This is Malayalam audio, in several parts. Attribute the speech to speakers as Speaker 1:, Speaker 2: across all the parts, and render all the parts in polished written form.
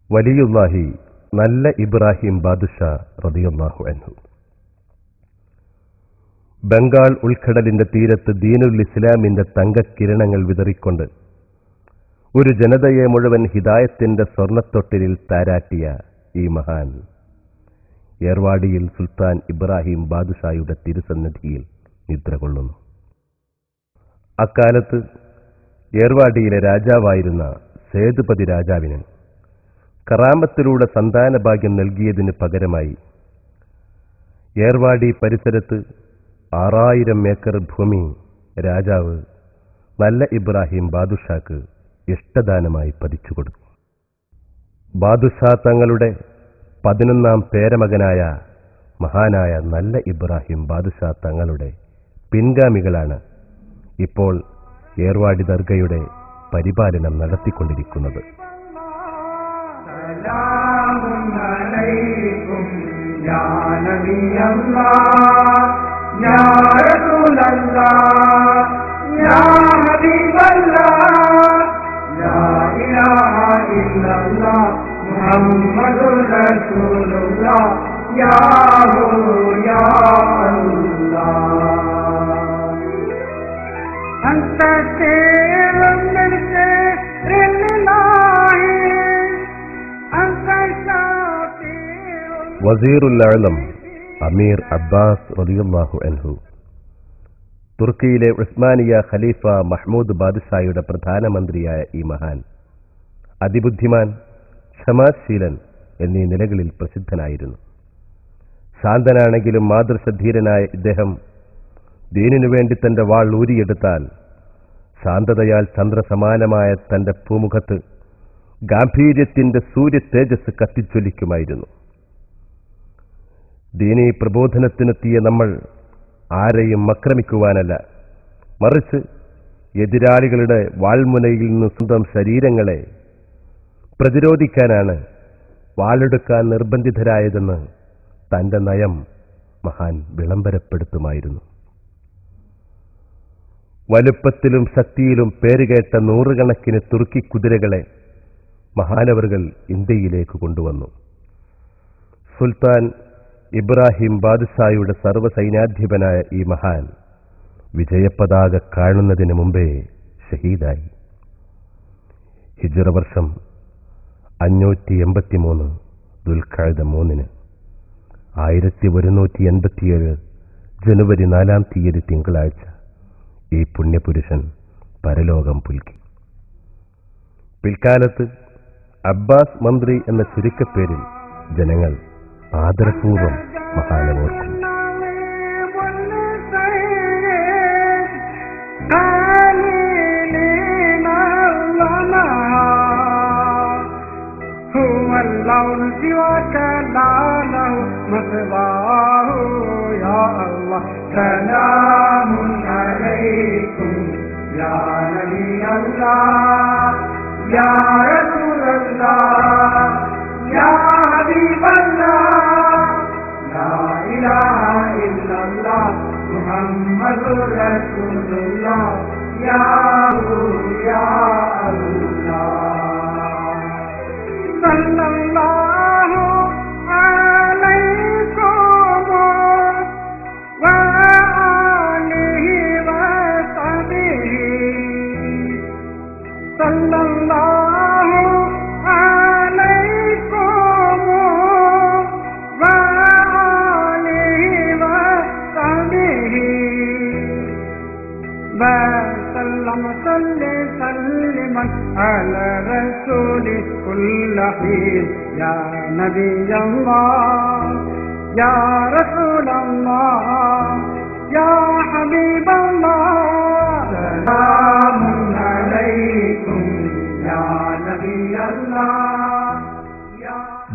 Speaker 1: വലിയുല്ലാഹി നല്ല ഇബ്രാഹിം ബാദുഷാ റളിയല്ലാഹു അൻഹു. ബംഗാൾ ഉൾക്കടലിന്റെ തീരത്ത് ദീനുൽ ഇസ്ലാമിന്റെ തങ്കക്കിരണങ്ങൾ വിതറിക്കൊണ്ട് ഒരു ജനതയെ മുഴുവൻ ഹിദായത്തിന്റെ സ്വർണ്ണത്തൊട്ടിലിൽ താരാട്ടിയ ഈ മഹാൻ ഏർവാടിയിൽ സുൽത്താൻ ഇബ്രാഹിം ബാദുഷായുടെ തിരുസന്നിധിയിൽ നിദ്ര കൊള്ളുന്നു. അക്കാലത്ത് ഏർവാടിയിലെ രാജാവായിരുന്ന സേതുപതി രാജാവിന് കറാമത്തിലൂടെ സന്താനഭാഗ്യം നൽകിയതിന് പകരമായി ഏർവാടി പരിസരത്ത് 6000 ഏക്കർ ഭൂമി രാജാവ് നല്ല ഇബ്രാഹിം ബാദുഷാക്ക് ഇഷ്ടദാനമായി പതിച്ചുകൊടുത്തു. ബാദുഷാ തങ്ങളുടെ 11ാം പേരമകനായ മഹാനായ നല്ല ഇബ്രാഹിം ബാദുഷാ തങ്ങളുടെ പിൻഗാമികളാണ് ഇപ്പോൾ ഏർവാടി ദർഗയുടെ പരിപാലനം നടത്തിക്കൊണ്ടിരിക്കുന്നത്. വസീറുൽ അഅ്ലം അമീർ അബ്ബാസ് റളിയല്ലാഹു അൻഹു തുർക്കിയിലെ ഉസ്മാനിയ ഖലീഫ മഹ്മൂദ് ബാദുഷായുടെ പ്രധാനമന്ത്രിയായ ഈ മഹാൻ അതിബുദ്ധിമാൻ, ക്ഷമാശീലൻ എന്നീ നിലകളിൽ പ്രസിദ്ധനായിരുന്നു. ശാന്തനാണെങ്കിലും മാതൃശധീരനായ ഇദ്ദേഹം ദീനിനു വേണ്ടി തന്റെ വാൾ ഊരിയെടുത്താൽ ശാന്തതയാൽ ചന്ദ്രസമാനമായ തന്റെ പൂമുഖത്ത് ഗാംഭീര്യത്തിന്റെ സൂര്യ തേജസ് കത്തിച്ചൊലിക്കുമായിരുന്നു. ദീനീ പ്രബോധനത്തിനെത്തിയ നമ്മൾ ആരെയും ആക്രമിക്കുവാനല്ല, മറിച്ച് എതിരാളികളുടെ വാൾമുനയിൽ നിന്ന് സ്വന്തം ശരീരങ്ങളെ പ്രതിരോധിക്കാനാണ് വാളെടുക്കാൻ നിർബന്ധിതരായതെന്ന് തന്റെ നയം മഹാൻ വിളംബരപ്പെടുത്തുമായിരുന്നു. വലുപ്പത്തിലും ശക്തിയിലും പേരുകേട്ട 100 കണക്കിന് തുർക്കി കുതിരകളെ മഹാനവറുകൾ ഇന്ത്യയിലേക്ക് കൊണ്ടുവന്നു. സുൽത്താൻ ഇബ്രാഹിം ബാദുഷായുടെ സർവ്വസൈന്യാധിപനായ ഈ മഹാൻ വിജയപതാക കാണുന്നതിന് മുമ്പേ ഷഹീദായി. ഹിജ്റ വർഷം 583 ദുൽഖഅദ 3 1187 ജനുവരി 4-ാം തീയതി തിങ്കളാഴ്ച ഈ പുണ്യപുരുഷൻ പരലോകം പുൽകി. പിൽക്കാലത്ത് അബ്ബാസ് മന്ത്രി എന്ന ചുരുക്കപ്പേരിൽ ജനങ്ങൾ ആദരപൂർവ്വം മഹാനെ ഓർക്കും.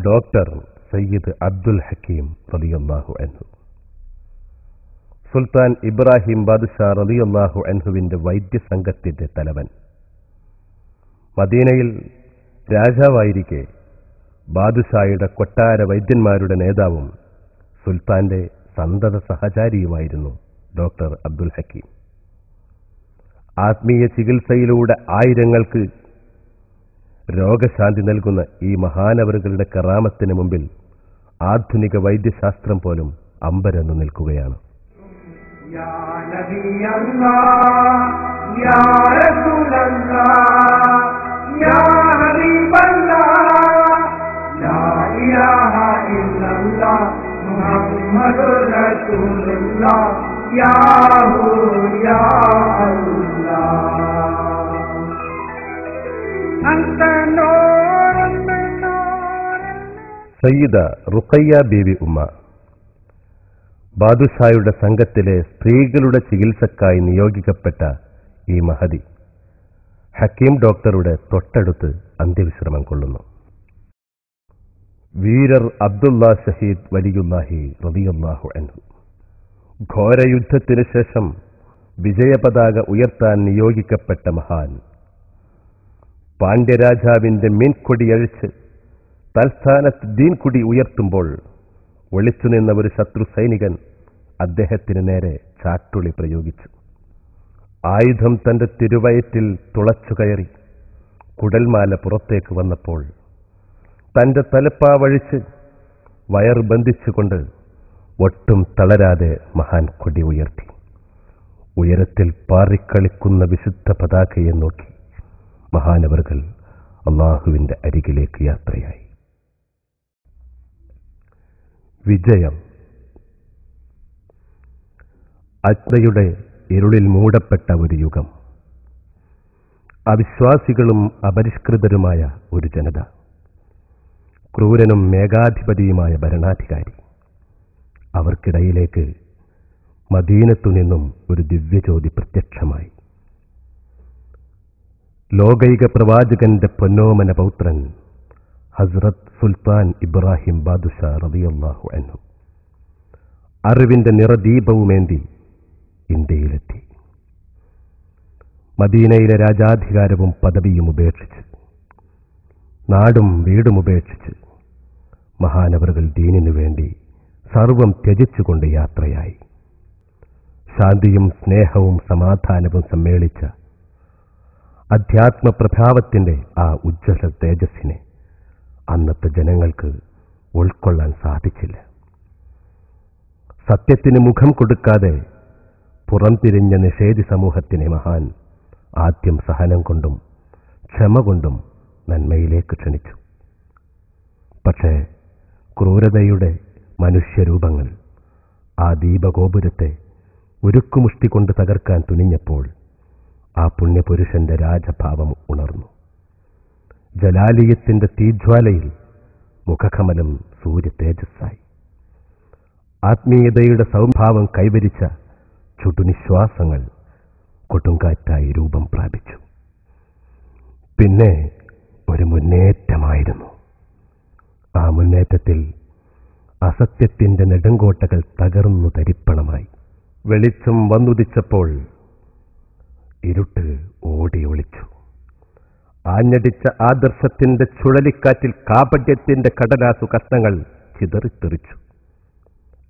Speaker 1: ഡോക്ടർ സയ്യിദ് അബ്ദുൽ ഹക്കീം റളിയല്ലാഹു അൻഹു സുൽത്താൻ ഇബ്രാഹിം ബാദുഷാ റളിയല്ലാഹു അൻഹുവിന്റെ വൈദ്യസംഘത്തിന്റെ തലവൻ. മദീനയിൽ രാജാവായിരിക്കെ ബാദുഷായുടെ കൊട്ടാര വൈദ്യന്മാരുടെ നേതാവും സുൽത്താന്റെ സന്തത സഹചാരിയുമായിരുന്നു ഡോക്ടർ അബ്ദുൽ ഹക്കീം. ആത്മീയ ചികിത്സയിലൂടെ ആയിരങ്ങൾക്ക് രോഗശാന്തി നൽകുന്ന ഈ മഹാനവറുകളുടെ കറാമത്തിന് മുമ്പിൽ ആധുനിക വൈദ്യശാസ്ത്രം പോലും അമ്പരന്ന് നിൽക്കുകയാണ്. സയ്യിദ റുഖയ്യ ബീവി ഉമ്മ ബാദുഷായുടെ സംഘത്തിലെ സ്ത്രീകളുടെ ചികിത്സക്കായി നിയോഗിക്കപ്പെട്ട ഈ മഹതി ഹക്കീം ഡോക്ടറുടെ തൊട്ടടുത്ത് അന്ത്യവിശ്രമം കൊള്ളുന്നു. വീരർ അബ്ദുള്ള ഷഹീദ് വലിയുല്ലാഹി റളിയല്ലാഹു അൻഹു ഘോരയുദ്ധത്തിനു ശേഷം വിജയപതാക ഉയർത്താൻ നിയോഗിക്കപ്പെട്ട മഹാൻ പാണ്ഡ്യരാജാവിന്റെ മീൻകൊടി അഴിച്ച് തൽസ്ഥാനത്ത് ദീൻകുടി ഉയർത്തുമ്പോൾ ഒളിച്ചുനിന്ന ഒരു ശത്രു സൈനികൻ അദ്ദേഹത്തിന് നേരെ ചാട്ടുളി പ്രയോഗിച്ചു. ആയുധം തന്റെ തിരുവയറ്റിൽ തുളച്ചു കയറി കുടൽമാല പുറത്തേക്ക് വന്നപ്പോൾ തന്റെ തലപ്പാവഴിച്ച് വയർ ബന്ധിച്ചുകൊണ്ട് ഒട്ടും തളരാതെ മഹാൻ കൊടി ഉയർത്തി. ഉയരത്തിൽ പാറിക്കളിക്കുന്ന വിശുദ്ധ പതാകയെ നോക്കി മഹാനവറുകൾ അള്ളാഹുവിന്റെ അരികിലേക്ക് യാത്രയായി. വിജയം. അജ്ഞയുടെ ഇരുളിൽ മൂടപ്പെട്ട ഒരു യുഗം. അവിശ്വാസികളും അപരിഷ്കൃതരുമായ ഒരു ജനത. ക്രൂരനും മേഘാധിപതിയുമായ ഭരണാധികാരി. അവർക്കിടയിലേക്ക് മദീനത്തുനിന്നും ഒരു ദിവ്യജ്യോതി പ്രത്യക്ഷമായി. ലോകൈക പ്രവാചകന്റെ പൊന്നോമന പൗത്രൻ ഹസ്രത്ത് സുൽത്താൻ ഇബ്രാഹിം ബാദുഷാ റളിയല്ലാഹു അൻഹു അറിവിന്റെ നിറദീപവുമേന്തി ഇന്ത്യയിലെത്തി. മദീനയിലെ രാജാധികാരവും പദവിയും ഉപേക്ഷിച്ച്, നാടും വീടും ഉപേക്ഷിച്ച് മഹാനവറുകൾ ദീനിനു വേണ്ടി സർവം ത്യജിച്ചുകൊണ്ട് യാത്രയായി. ശാന്തിയും സ്നേഹവും സമാധാനവും സമ്മേളിച്ച അധ്യാത്മപ്രഭാവത്തിന്റെ ആ ഉജ്ജ്വല തേജസ്സിനെ അന്നത്തെ ജനങ്ങൾക്ക് ഉൾക്കൊള്ളാൻ സാധിച്ചില്ല. സത്യത്തിന് മുഖം കൊടുക്കാതെ പുറംതിരിഞ്ഞ നിഷേധി സമൂഹത്തിനെ മഹാൻ ആദ്യം സഹനം കൊണ്ടും ക്ഷമ കൊണ്ടും നന്മയിലേക്ക് ക്ഷണിച്ചു. പക്ഷേ ക്രൂരതയുടെ മനുഷ്യരൂപങ്ങൾ ആ ദീപഗോപുരത്തെ ഉരുക്കുമുഷ്ടി കൊണ്ട് തകർക്കാൻ തുനിഞ്ഞപ്പോൾ ആ പുണ്യപുരുഷന്റെ രാജഭാവം ഉണർന്നു. ജലാലിയത്തിന്റെ തീജ്വാലയിൽ മുഖകമലം സൂര്യ തേജസ്സായി. ആത്മീയതയുടെ സൗഭാവം കൈവരിച്ച ചുടുനിശ്വാസങ്ങൾ കൊടുങ്കാറ്റായി രൂപം പ്രാപിച്ചു. പിന്നെ ഒരു മുന്നേറ്റമായിരുന്നു. ആ മുന്നേറ്റത്തിൽ അസത്യത്തിന്റെ നെടുങ്കോട്ടകൾ തകർന്നു തരിപ്പണമായി. വെളിച്ചം വന്നുദിച്ചപ്പോൾ ഇരുട്ട് ഓടി ഒളിച്ചു. ആഞ്ഞടിച്ച ആദർശത്തിന്റെ ചുഴലിക്കാറ്റിൽ കാപട്യത്തിന്റെ കടലാസു കഷ്ണങ്ങൾ ചിതറിത്തെറിച്ചു.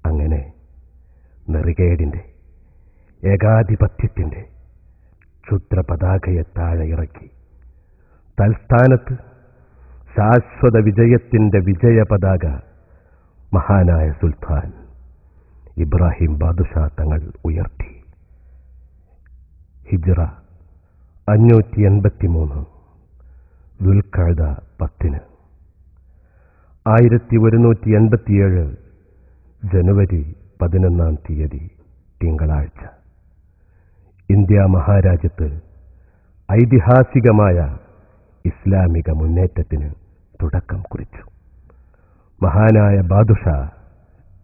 Speaker 1: അങ്ങനെ നെറികേടിന്റെ, ഏകാധിപത്യത്തിന്റെ ക്ഷുദ്രപതാകയെ താഴെ ഇറക്കി തൽസ്ഥാനത്ത് ശാശ്വത വിജയത്തിന്റെ വിജയപതാക മഹാനായ സുൽത്താൻ ഇബ്രാഹിം ബാദുഷാ തങ്ങൾ ഉയർത്തി. ഹിജ്റ 583 ദുൽഖഅദ 10 1187 ജനുവരി 11 തിങ്കളാഴ്ച ഇന്ത്യ മഹാരാജ്യത്ത് ഐതിഹാസികമായ ഇസ്ലാമിക മുന്നേറ്റത്തിന് തുടക്കം കുറിച്ചു. മഹാനായ ബാദുഷാ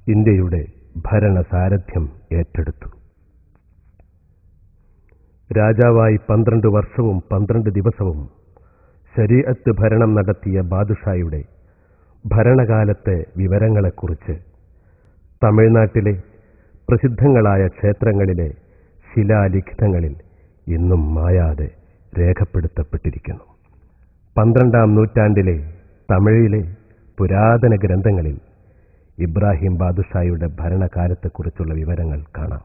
Speaker 1: ഇന്ത്യയുടെ ഭരണസാരഥ്യം ഏറ്റെടുത്തു. രാജാവായി 12 വർഷവും 12 ദിവസവും ശരീഅത്ത് ഭരണം നടത്തിയ ബാദുഷായുടെ ഭരണകാലത്തെ വിവരങ്ങളെക്കുറിച്ച് തമിഴ്നാട്ടിലെ പ്രസിദ്ധങ്ങളായ ക്ഷേത്രങ്ങളിലെ ശിലാലിഖിതങ്ങളിൽ ഇന്നും മായാതെ രേഖപ്പെടുത്തപ്പെട്ടിരിക്കുന്നു. 12-ാം നൂറ്റാണ്ടിലെ തമിഴിലെ പുരാതന ഗ്രന്ഥങ്ങളിൽ ഇബ്രാഹിം ബാദുഷായുടെ ഭരണകാലത്തെക്കുറിച്ചുള്ള വിവരങ്ങൾ കാണാം.